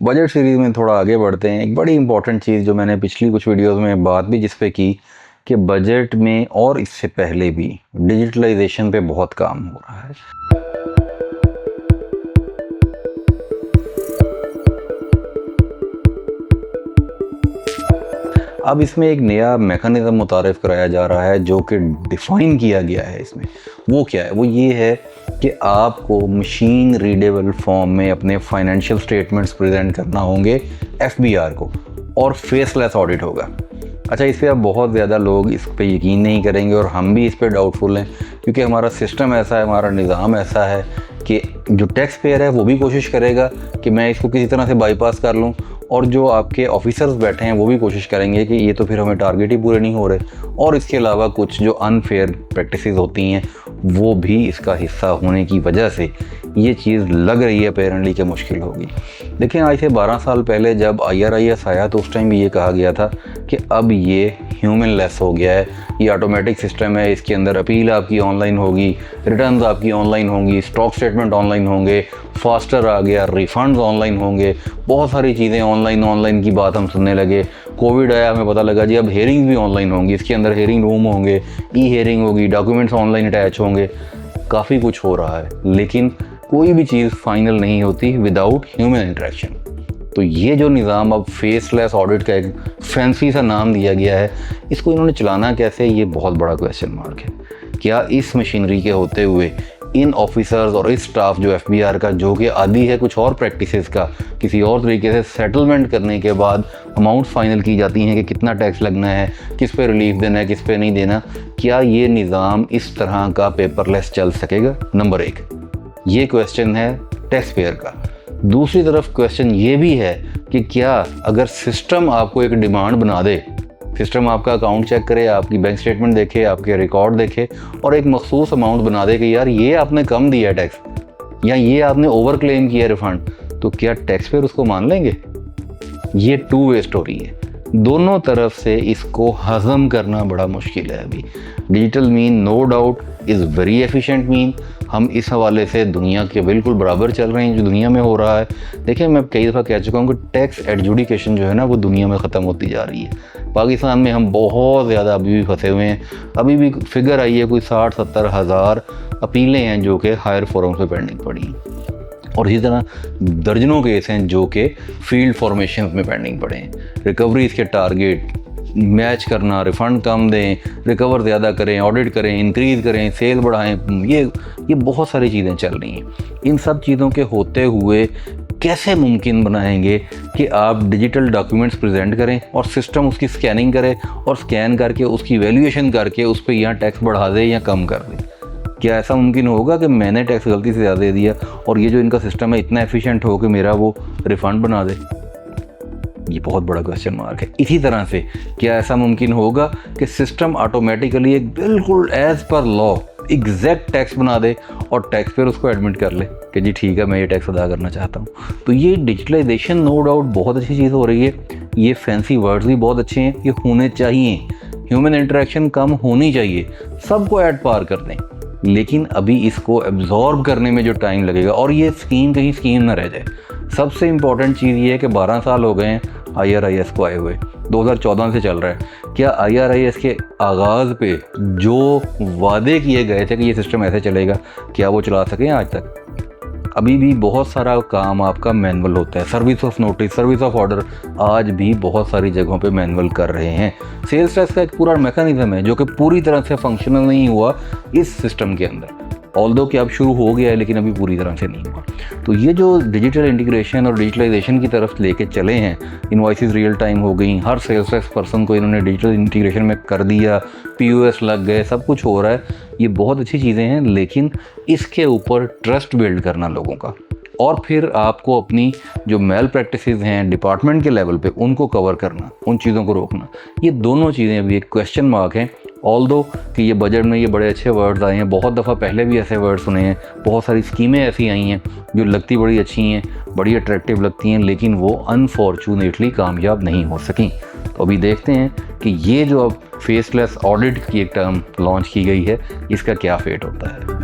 Budget series में थोड़ा आगे बढ़ते हैं। एक बड़ी इंपॉर्टेंट चीज़ जो मैंने पिछली कुछ वीडियोस में बात भी जिस पे की कि बजट में और इससे पहले भी डिजिटलाइजेशन पे बहुत काम हो रहा है। अब इसमें एक नया मैकेनिज़्म मुतारिफ़ कराया जा रहा है जो कि डिफ़ाइन किया गया है इसमें। वो क्या है? वो ये है कि आपको मशीन रीडेबल फॉर्म में अपने फाइनेंशियल स्टेटमेंट्स प्रेजेंट करना होंगे एफबीआर को, और फेसलेस ऑडिट होगा। अच्छा, इस पर अब बहुत ज़्यादा लोग इस पे यकीन नहीं करेंगे और हम भी इस पे डाउटफुल हैं, क्योंकि हमारा सिस्टम ऐसा है, हमारा निज़ाम ऐसा है कि जो टैक्स पेयर है वो भी कोशिश करेगा कि मैं इसको किसी तरह से बाईपास कर लूँ, और जो आपके ऑफिसर्स बैठे हैं वो भी कोशिश करेंगे कि ये तो फिर हमें टारगेट ही पूरे नहीं हो रहे, और इसके अलावा कुछ जो अनफेयर प्रैक्टिसेस होती हैं वो भी इसका हिस्सा होने की वजह से ये चीज़ लग रही है अपेरेंटली कि मुश्किल होगी। देखिए, आज से 12 साल पहले जब IRIS आया तो उस टाइम भी ये कहा गया था कि अब ये ह्यूमन लेस हो गया है, ये ऑटोमेटिक सिस्टम है, इसके अंदर अपील आपकी ऑनलाइन होगी, रिटर्न्स आपकी ऑनलाइन होंगी, स्टॉक स्टेटमेंट ऑनलाइन होंगे, फास्टर आ गया, रिफंड्स ऑनलाइन होंगे, बहुत सारी चीज़ें ऑनलाइन की बात हम सुनने लगे। कोविड आया, हमें पता लगा जी अब हेयरिंग्स भी ऑनलाइन होंगी, इसके अंदर हेयरिंग रूम होंगे, ई-हेयरिंग होगी, डॉक्यूमेंट्स ऑनलाइन अटैच होंगे, काफ़ी कुछ हो रहा है। लेकिन कोई भी चीज़ फाइनल नहीं होती विदाउट ह्यूमन इंटरेक्शन। तो ये जो निज़ाम अब फेसलेस ऑडिट का एक फैंसी सा नाम दिया गया है, इसको इन्होंने चलाना कैसे, ये बहुत बड़ा क्वेश्चन मार्क है। क्या इस मशीनरी के होते हुए इन ऑफिसर्स और इस स्टाफ जो एफबीआर का, जो कि आदी है कुछ और प्रैक्टिसेस का, किसी और तरीके से सेटलमेंट करने के बाद अमाउंट फाइनल की जाती हैं कि कितना टैक्स लगना है, किस पे रिलीफ देना है, किस पे नहीं देना, क्या ये निज़ाम इस तरह का पेपरलेस चल सकेगा? नंबर 1 ये क्वेश्चन है टैक्स पेयर का। दूसरी तरफ क्वेश्चन ये भी है कि क्या अगर सिस्टम आपको एक डिमांड बना दे, सिस्टम आपका अकाउंट चेक करे, आपकी बैंक स्टेटमेंट देखे, आपके रिकॉर्ड देखे और एक मखसूस अमाउंट बना दे कि यार ये आपने कम दिया टैक्स या ये आपने ओवर क्लेम किया रिफंड, तो क्या टैक्स पेयर उसको मान लेंगे? ये टू वे स्टोरी है। दोनों तरफ से इसको हज़म करना बड़ा मुश्किल है। अभी digital mean no doubt is very efficient mean. हम इस हवाले से दुनिया के बिल्कुल बराबर चल रहे हैं जो दुनिया में हो रहा है। देखिए, मैं कई दफ़ा कह चुका हूँ कि टैक्स एडजुडिकेशन जो है ना वो दुनिया में ख़त्म होती जा रही है। पाकिस्तान में हम बहुत ज़्यादा अभी भी फंसे हुए हैं। अभी भी फिगर आई है कोई 60-70 हज़ार अपीलें हैं जो कि हायर फोरम पे पेंडिंग पड़ी हैं, और इसी तरह दर्जनों केस हैं जो कि फील्ड फॉर्मेशन में पेंडिंग पड़े हैं। रिकवरीज के टारगेट मैच करना, रिफ़ंड कम दें, रिकवर ज़्यादा करें, ऑडिट करें, इंक्रीज़ करें, सेल बढ़ाएं, ये बहुत सारी चीज़ें चल रही हैं। इन सब चीज़ों के होते हुए कैसे मुमकिन बनाएंगे कि आप डिजिटल डॉक्यूमेंट्स प्रेजेंट करें और सिस्टम उसकी स्कैनिंग करे और स्कैन करके उसकी वैल्यूएशन करके उस पर यहाँ टैक्स बढ़ा दे या कम कर दे? क्या ऐसा मुमकिन होगा कि मैंने टैक्स गलती से ज़्यादा दे दिया और ये जो इनका सिस्टम है इतना एफिशिएंट हो कि मेरा वो रिफ़ंड बना दे? ये बहुत बड़ा क्वेश्चन मार्क है। इसी तरह से क्या ऐसा मुमकिन होगा कि सिस्टम ऑटोमेटिकली एक बिल्कुल as per law exact tax बना दे और टैक्स पेयर उसको एडमिट कर ले कि जी ठीक है मैं ये टैक्स अदा करना चाहता हूँ? तो ये डिजिटलाइजेशन नो डाउट बहुत अच्छी चीज़ हो रही है। ये फैंसी वर्ड्स भी बहुत अच्छे हैं, ये होने चाहिए। ह्यूमन इंटरेक्शन कम होनी चाहिए, सबको ऐड पार कर दें, लेकिन अभी इसको एब्जॉर्ब करने में जो टाइम लगेगा, और ये स्कीम कहीं स्कीम ना रह जाए। सबसे इम्पॉर्टेंट चीज़ ये है कि 12 साल हो गए हैं IRIS को आए हुए, 2014 से चल रहा है। क्या IRIS के आगाज़ पे जो वादे किए गए थे कि ये सिस्टम ऐसे चलेगा, क्या वो चला सकें आज तक? अभी भी बहुत सारा काम आपका मैनुअल होता है। Service of notice, service of order आज भी बहुत सारी जगहों पे मैनुअल कर रहे हैं। सेल्स टैक्स का एक पूरा मैकेनिज्म है जो कि पूरी तरह से फंक्शनल नहीं हुआ इस सिस्टम के अंदर, ऑल्दो कि अब शुरू हो गया है लेकिन अभी पूरी तरह से नहीं हुआ। तो ये जो डिजिटल इंटीग्रेशन और डिजिटलाइजेशन की तरफ लेके चले हैं, इनवॉइसेस रियल टाइम हो गई, हर सेल्स टैक्स पर्सन को इन्होंने डिजिटल इंटीग्रेशन में कर दिया, POS लग गए, सब कुछ हो रहा है, ये बहुत अच्छी चीज़ें हैं। लेकिन इसके ऊपर ट्रस्ट बिल्ड करना लोगों का, और फिर आपको अपनी जो मेल प्रैक्टिसेस हैं डिपार्टमेंट के लेवल पे उनको कवर करना, उन चीज़ों को रोकना, ये दोनों चीज़ें अभी एक क्वेश्चन मार्क हैं। ऑल्दो कि ये बजट में ये बड़े अच्छे वर्ड्स आए हैं, बहुत दफ़ा पहले भी ऐसे वर्ड सुने हैं, बहुत सारी स्कीमें ऐसी आई हैं जो लगती बड़ी अच्छी हैं, बड़ी अट्रैक्टिव लगती हैं, लेकिन वो अनफॉर्चुनेटली कामयाब नहीं हो सकें। तो अभी देखते हैं कि ये जो अब फेसलेस ऑडिट की एक टर्म लॉन्च की गई है, इसका क्या फेट होता है।